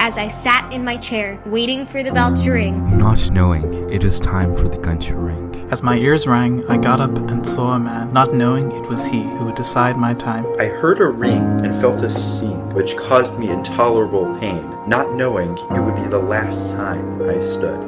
as I sat in my chair, waiting for the bell to ring. Not knowing it was time for the gun to ring. As my ears rang, I got up and saw a man, not knowing it was he who would decide my time. I heard a ring and felt a sting, which caused me intolerable pain, not knowing it would be the last time I stood.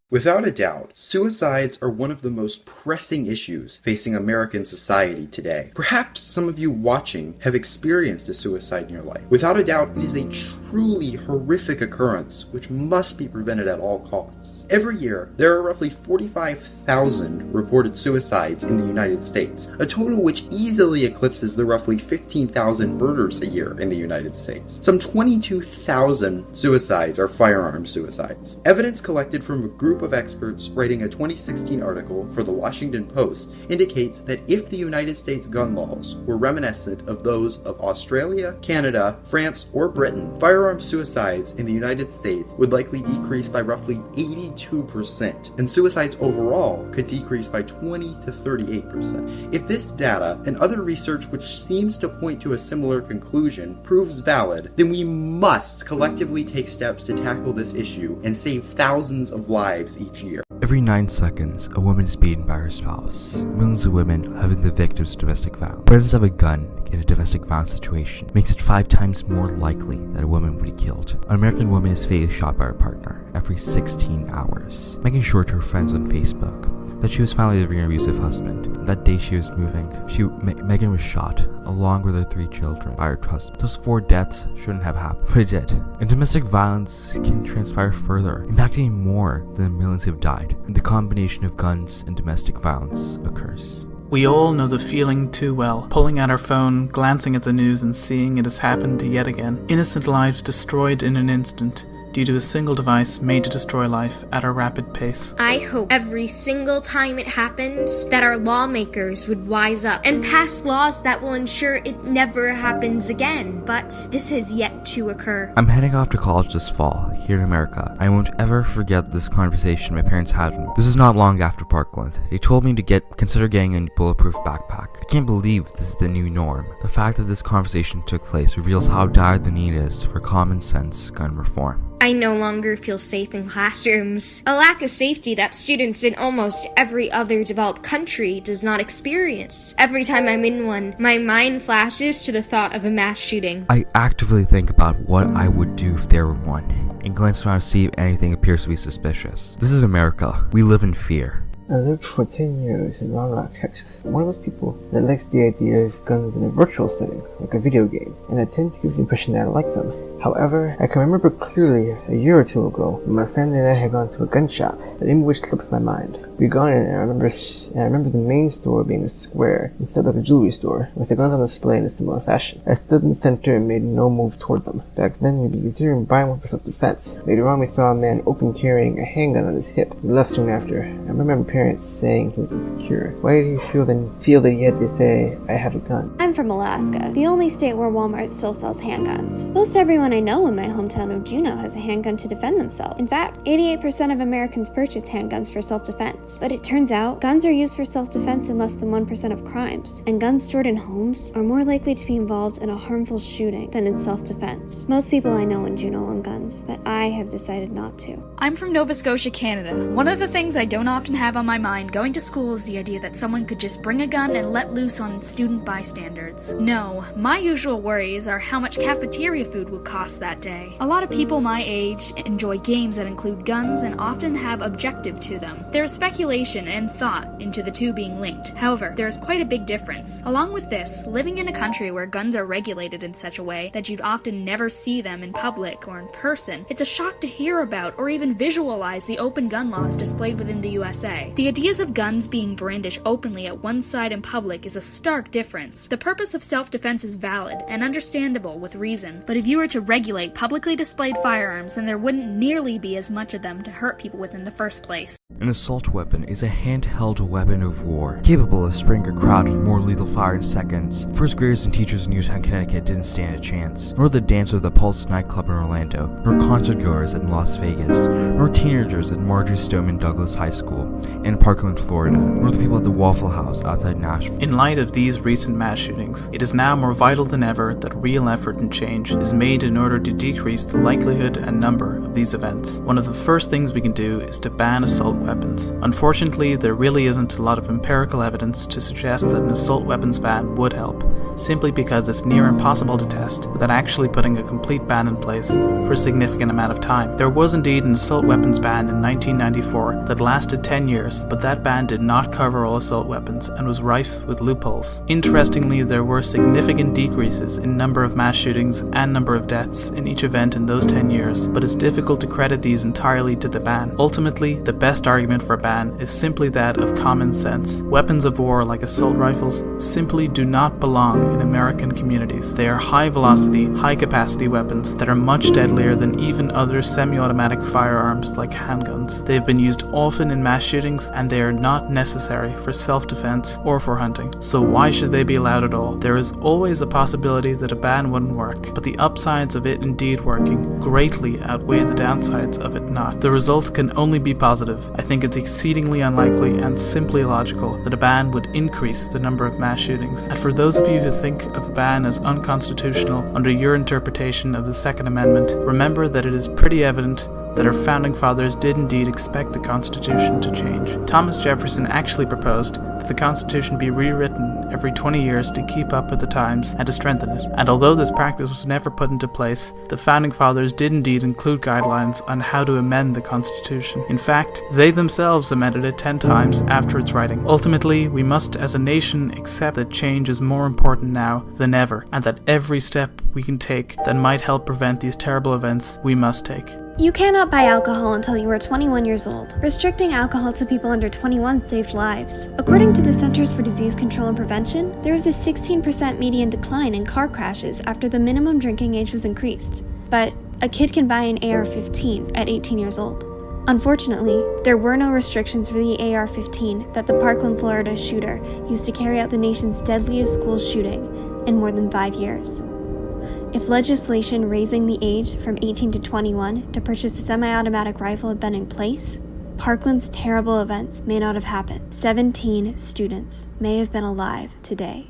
Without a doubt, suicides are one of the most pressing issues facing American society today. Perhaps some of you watching have experienced a suicide in your life. Without a doubt, it is a truly horrific occurrence which must be prevented at all costs. Every year, there are roughly 45,000 reported suicides in the United States, a total which easily eclipses the roughly 15,000 murders a year in the United States. Some 22,000 suicides are firearm suicides. Evidence collected from a group of experts writing a 2016 article for the Washington Post indicates that if the United States gun laws were reminiscent of those of Australia, Canada, France, or Britain, firearm suicides in the United States would likely decrease by roughly 82%, and suicides overall could decrease by 20 to 38%. If this data and other research which seems to point to a similar conclusion proves valid, then we must collectively take steps to tackle this issue and save thousands of lives each year. Every 9 seconds, a woman is beaten by her spouse. Millions of women have been the victims of domestic violence. The presence of a gun in a domestic violence situation makes it 5 times more likely that a woman would be killed. An American woman is fatally shot by her partner every 16 hours. Megan showed to her friends on Facebook that she was finally leaving her abusive husband. That day she was moving, Megan was shot, along with her 3 children, by her husband. Those 4 deaths shouldn't have happened, but it did. And domestic violence can transpire further, impacting more than the millions who have died. The combination of guns and domestic violence occurs. We all know the feeling too well, pulling out our phone, glancing at the news and seeing it has happened yet again. Innocent lives destroyed in an instant, due to a single device made to destroy life at a rapid pace. I hope every single time it happens that our lawmakers would wise up and pass laws that will ensure it never happens again, but this has yet to occur. I'm heading off to college this fall, here in America. I won't ever forget this conversation my parents had with me. This is not long after Parkland. They told me to consider getting a bulletproof backpack. I can't believe this is the new norm. The fact that this conversation took place reveals how dire the need is for common sense gun reform. I no longer feel safe in classrooms, a lack of safety that students in almost every other developed country does not experience. Every time I'm in one, my mind flashes to the thought of a mass shooting. I actively think about what I would do if there were one, and glance around to see if anything appears to be suspicious. This is America. We live in fear. I lived for 10 years in Round Rock, Texas. I'm one of those people that likes the idea of guns in a virtual setting, like a video game, and I tend to give the impression that I like them. However, I can remember clearly a year or 2 ago when my family and I had gone to a gun shop, the name of which slips my mind. We'd gone in and I remember the main store being a square instead of like a jewelry store, with the guns on display in a similar fashion. I stood in the center and made no move toward them. Back then, we'd be considering buying one for self-defense. Later on, we saw a man open carrying a handgun on his hip. We left soon after. I remember my parents saying he was insecure. Why did he feel that he had to say, I have a gun? I'm from Alaska, the only state where Walmart still sells handguns. Most everyone I know in my hometown of Juneau has a handgun to defend themselves. In fact, 88% of Americans purchase handguns for self-defense. But it turns out, guns are used for self-defense in less than 1% of crimes, and guns stored in homes are more likely to be involved in a harmful shooting than in self-defense. Most people I know in Juneau own guns, but I have decided not to. I'm from Nova Scotia, Canada. One of the things I don't often have on my mind going to school is the idea that someone could just bring a gun and let loose on student bystanders. No, my usual worries are how much cafeteria food would cost that day. A lot of people my age enjoy games that include guns and often have objective to them. There is speculation and thought into the two being linked. However, there is quite a big difference. Along with this, living in a country where guns are regulated in such a way that you'd often never see them in public or in person, it's a shock to hear about or even visualize the open gun laws displayed within the USA. The ideas of guns being brandished openly at one side in public is a stark difference. The purpose of self-defense is valid and understandable with reason, but if you were to regulate publicly displayed firearms, then there wouldn't nearly be as much of them to hurt people with in the first place. An assault weapon is a handheld weapon of war, capable of spraying a crowd with more lethal fire in seconds. First graders and teachers in Newtown, Connecticut didn't stand a chance, nor the dancer at the Pulse nightclub in Orlando, nor concert goers in Las Vegas, nor teenagers at Marjorie Stoneman Douglas High School in Parkland, Florida, nor the people at the Waffle House outside Nashville. In light of these recent mass shootings, it is now more vital than ever that real effort and change is made in order to decrease the likelihood and number of these events. One of the first things we can do is to ban assault weapons. Unfortunately, there really isn't a lot of empirical evidence to suggest that an assault weapons ban would help, simply because it's near impossible to test without actually putting a complete ban in place for a significant amount of time. There was indeed an assault weapons ban in 1994 that lasted 10 years, but that ban did not cover all assault weapons and was rife with loopholes. Interestingly, there were significant decreases in number of mass shootings and number of deaths in each event in those 10 years, but it's difficult to credit these entirely to the ban. Ultimately, the best argument for a ban is simply that of common sense. Weapons of war like assault rifles simply do not belong in American communities. They are high-velocity, high-capacity weapons that are much deadlier than even other semi-automatic firearms like handguns. They have been used often in mass shootings, and they are not necessary for self-defense or for hunting. So why should they be allowed at all? There is always a possibility that a ban wouldn't work, but the upsides of it indeed working greatly outweigh the downsides of it not. The results can only be positive. I think it's exceedingly unlikely and simply logical that a ban would increase the number of mass shootings. And for those of you who think of a ban as unconstitutional under your interpretation of the Second Amendment, remember that it is pretty evident that our founding fathers did indeed expect the Constitution to change. Thomas Jefferson actually proposed that the Constitution be rewritten every 20 years to keep up with the times and to strengthen it. And although this practice was never put into place, the founding fathers did indeed include guidelines on how to amend the Constitution. In fact, they themselves amended it 10 times after its writing. Ultimately, we must as a nation accept that change is more important now than ever, and that every step we can take that might help prevent these terrible events, we must take. You cannot buy alcohol until you are 21 years old. Restricting alcohol to people under 21 saved lives. According to the Centers for Disease Control and Prevention, there was a 16% median decline in car crashes after the minimum drinking age was increased. But a kid can buy an AR-15 at 18 years old. Unfortunately, there were no restrictions for the AR-15 that the Parkland, Florida shooter used to carry out the nation's deadliest school shooting in more than 5 years. If legislation raising the age from 18 to 21 to purchase a semi-automatic rifle had been in place, Parkland's terrible events may not have happened. 17 students may have been alive today.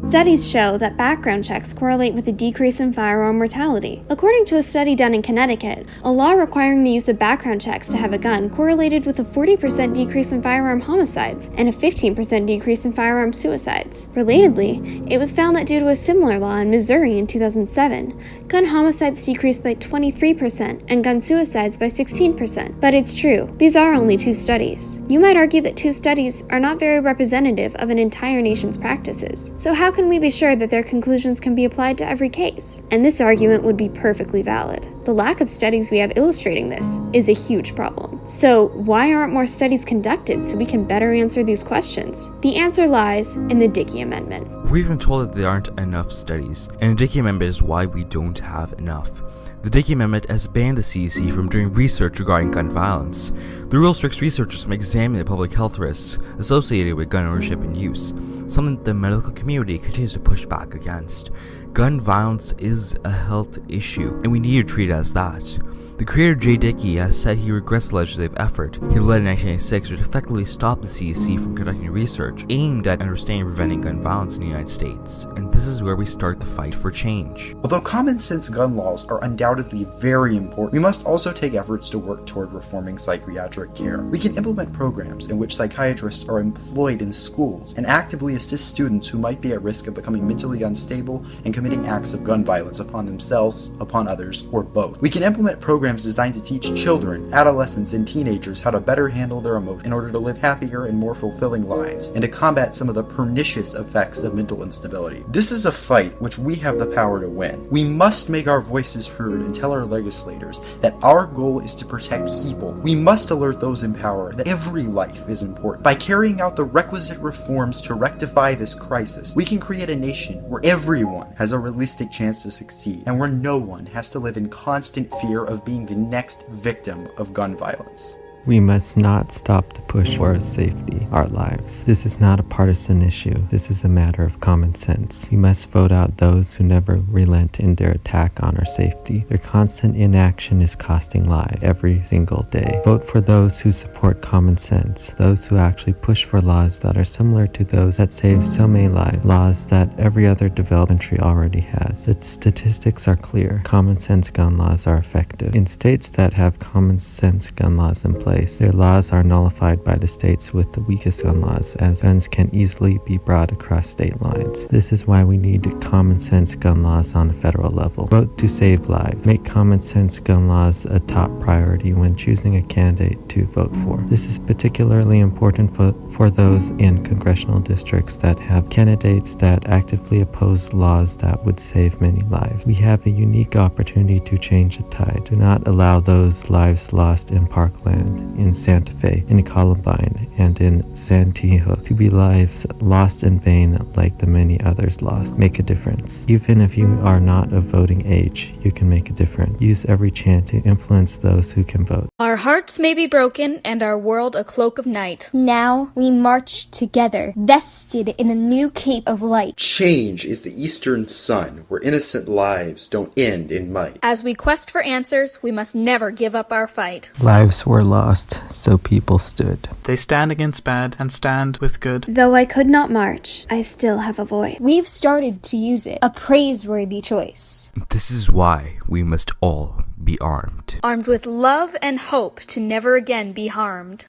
Studies show that background checks correlate with a decrease in firearm mortality. According to a study done in Connecticut, a law requiring the use of background checks to have a gun correlated with a 40% decrease in firearm homicides and a 15% decrease in firearm suicides. Relatedly, it was found that due to a similar law in Missouri in 2007, gun homicides decreased by 23% and gun suicides by 16%. But it's true, these are only 2 studies. You might argue that 2 studies are not very representative of an entire nation's practices. So how can we be sure that their conclusions can be applied to every case? And this argument would be perfectly valid. The lack of studies we have illustrating this is a huge problem. So why aren't more studies conducted so we can better answer these questions? The answer lies in the Dickey Amendment. We've been told that there aren't enough studies, and the Dickey Amendment is why we don't have enough. The Dickey Amendment has banned the CDC from doing research regarding gun violence. The rule restricts researchers from examining the public health risks associated with gun ownership and use, something that the medical community continues to push back against. Gun violence is a health issue, and we need to treat it as that. The creator Jay Dickey has said he regrets the legislative effort he led in 1996 which effectively stopped the CDC from conducting research aimed at understanding and preventing gun violence in the United States, and this is where we start the fight for change. Although common sense gun laws are undoubtedly very important, we must also take efforts to work toward reforming psychiatric care. We can implement programs in which psychiatrists are employed in schools and actively assist students who might be at risk of becoming mentally unstable and committing acts of gun violence upon themselves, upon others, or both. We can implement programs designed to teach children, adolescents, and teenagers how to better handle their emotions in order to live happier and more fulfilling lives, and to combat some of the pernicious effects of mental instability. This is a fight which we have the power to win. We must make our voices heard and tell our legislators that our goal is to protect people. We must alert those in power that every life is important. By carrying out the requisite reforms to rectify this crisis, we can create a nation where everyone has a realistic chance to succeed, and where no one has to live in constant fear of being being the next victim of gun violence. We must not stop to push for our safety, our lives. This is not a partisan issue. This is a matter of common sense. We must vote out those who never relent in their attack on our safety. Their constant inaction is costing lives every single day. Vote for those who support common sense, those who actually push for laws that are similar to those that save so many lives, laws that every other developed country already has. The statistics are clear. Common sense gun laws are effective. In states that have common sense gun laws in place, their laws are nullified by the states with the weakest gun laws, as guns can easily be brought across state lines. This is why we need common sense gun laws on a federal level. Vote to save lives. Make common sense gun laws a top priority when choosing a candidate to vote for. This is particularly important for those in congressional districts that have candidates that actively oppose laws that would save many lives. We have a unique opportunity to change the tide. Do not allow those lives lost in Parkland, in Santa Fe, in Columbine, and in Sandy Hook to be lives lost in vain like the many others lost. Make a difference. Even if you are not of voting age, you can make a difference. Use every chance to influence those who can vote. Our hearts may be broken and our world a cloak of night. Now we march together, vested in a new cape of light. Change is the eastern sun, where innocent lives don't end in might. As we quest for answers, we must never give up our fight. Lives were lost, so people stood. They stand against bad and stand with good. Though I could not march, I still have a voice. We've started to use it, a praiseworthy choice. This is why we must all be armed. Armed with love and hope to never again be harmed.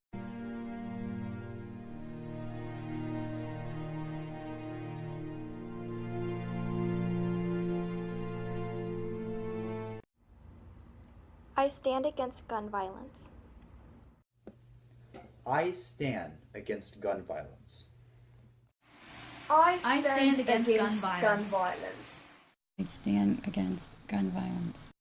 I stand against gun violence. I stand against gun violence. I stand against gun violence. violence. I stand against gun violence.